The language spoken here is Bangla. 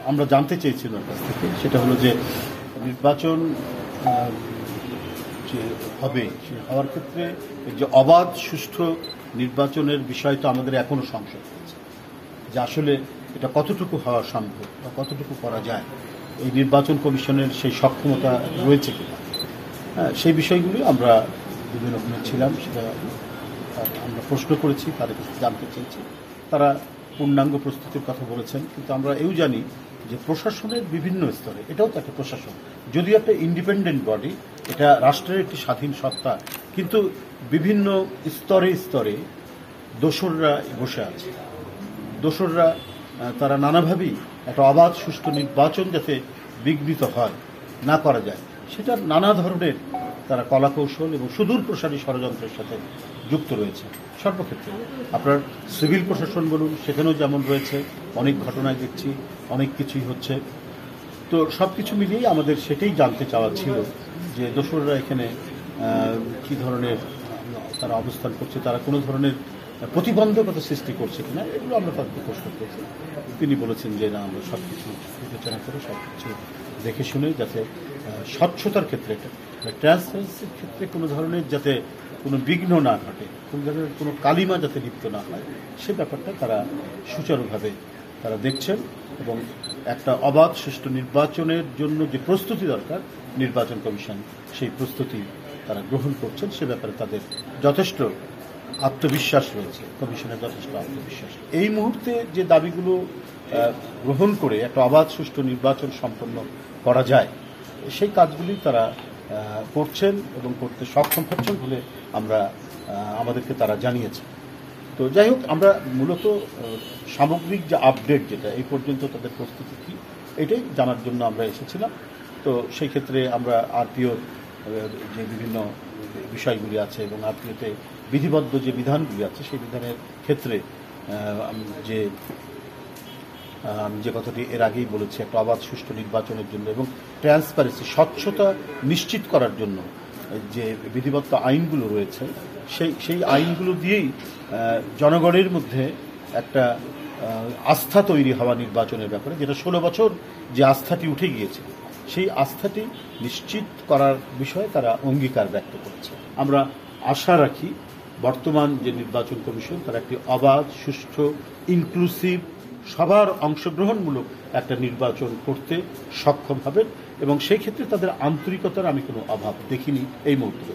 আমরা জানতে চেয়েছি ওর কাছ থেকে সেটা হলো যে নির্বাচন যে হবে সে হওয়ার ক্ষেত্রে যে অবাধ সুষ্ঠু নির্বাচনের বিষয় তো আমাদের এখনো সংশয় রয়েছে যে আসলে এটা কতটুকু হওয়া সম্ভব বা কতটুকু করা যায়, এই নির্বাচন কমিশনের সেই সক্ষমতা রয়েছে কিনা, সেই বিষয়গুলি আমরা বিভিন্ন রকমের ছিলাম, সেটা আমরা প্রশ্ন করেছি, তাদের কাছে জানতে চেয়েছি। তারা পূর্ণাঙ্গ প্রস্তুতির কথা বলেছেন, কিন্তু আমরা এও জানি যে প্রশাসনের বিভিন্ন স্তরে, এটাও তো একটা প্রশাসন, যদিও একটা ইন্ডিপেন্ডেন্ট বডি, এটা রাষ্ট্রের একটি স্বাধীন সত্তা, কিন্তু বিভিন্ন স্তরে স্তরে দোসররা বসে আছে। দোসররা তারা নানাভাবেই একটা অবাধ সুষ্ঠু নির্বাচন যাতে বিঘ্নিত হয়, না করা যায়, সেটার নানা ধরনের তারা কলাকৌশল এবং সুদূর প্রসারী ষড়যন্ত্রের সাথে যুক্ত রয়েছে। সর্বক্ষেত্রে আপনার সিভিল প্রশাসন বলুন, সেখানেও যেমন রয়েছে, অনেক ঘটনায় দেখছি অনেক কিছুই হচ্ছে। তো সব কিছু মিলিয়েই আমাদের সেটাই জানতে চাওয়া ছিল যে দোসররা এখানে কী ধরনের তারা অবস্থান করছে, তারা কোনো ধরনের প্রতিবন্ধকতা সৃষ্টি করছে কিনা, এগুলো আমরা তাদেরকে প্রশ্ন করছি। তিনি বলেছেন যে না, আমরা সব কিছু বিবেচনা করে সব কিছু দেখে শুনে যাতে স্বচ্ছতার ক্ষেত্রে, ট্রান্সপারেন্সির ক্ষেত্রে কোনো ধরনের যাতে কোনো বিঘ্ন না ঘটে, কোনো ধরনের কোনো কালিমা যাতে লিপ্ত না হয়, সে ব্যাপারটা তারা সুচারুভাবে তারা দেখছেন এবং একটা অবাধ সুষ্ঠু নির্বাচনের জন্য যে প্রস্তুতি দরকার নির্বাচন কমিশন সেই প্রস্তুতি তারা গ্রহণ করছেন। সে ব্যাপারে তাদের যথেষ্ট আত্মবিশ্বাস রয়েছে, কমিশনের যথেষ্ট আত্মবিশ্বাস। এই মুহূর্তে যে দাবিগুলো গ্রহণ করে একটা অবাধ সুষ্ঠু নির্বাচন সম্পন্ন করা যায়, সেই কাজগুলি তারা করছেন এবং করতে সক্ষম হচ্ছেন বলে আমরা আমাদেরকে তারা জানিয়েছে। তো যাই হোক, আমরা মূলত সামগ্রিক যে আপডেট যেটা এই পর্যন্ত তাদের প্রস্তুতি কী, এটাই জানার জন্য আমরা এসেছিলাম। তো সেই ক্ষেত্রে আমরা আরপিওর যে বিভিন্ন বিষয়গুলি আছে এবং আরপিওতে বিধিবদ্ধ যে বিধানগুলি আছে সেই বিধানের ক্ষেত্রে যে কথাটি এর আগেই বলেছি, একটা অবাধ সুষ্ঠু নির্বাচনের জন্য এবং ট্রান্সপারেন্সি স্বচ্ছতা নিশ্চিত করার জন্য যে বিধিবদ্ধ আইনগুলো রয়েছে সেই আইনগুলো দিয়েই জনগণের মধ্যে একটা আস্থা তৈরি হওয়া নির্বাচনের ব্যাপারে, যেটা 16 বছর যে আস্থাটি উঠে গিয়েছে সেই আস্থাটি নিশ্চিত করার বিষয়ে তারা অঙ্গীকার ব্যক্ত করেছে। আমরা আশা রাখি বর্তমান যে নির্বাচন কমিশন তারা একটি অবাধ সুষ্ঠু ইনক্লুসিভ সবার অংশগ্রহণমূলক একটা নির্বাচন করতে সক্ষম হবেন এবং সেই ক্ষেত্রে তাদের আন্তরিকতার আমি কোনো অভাব দেখিনি এই মুহূর্তে।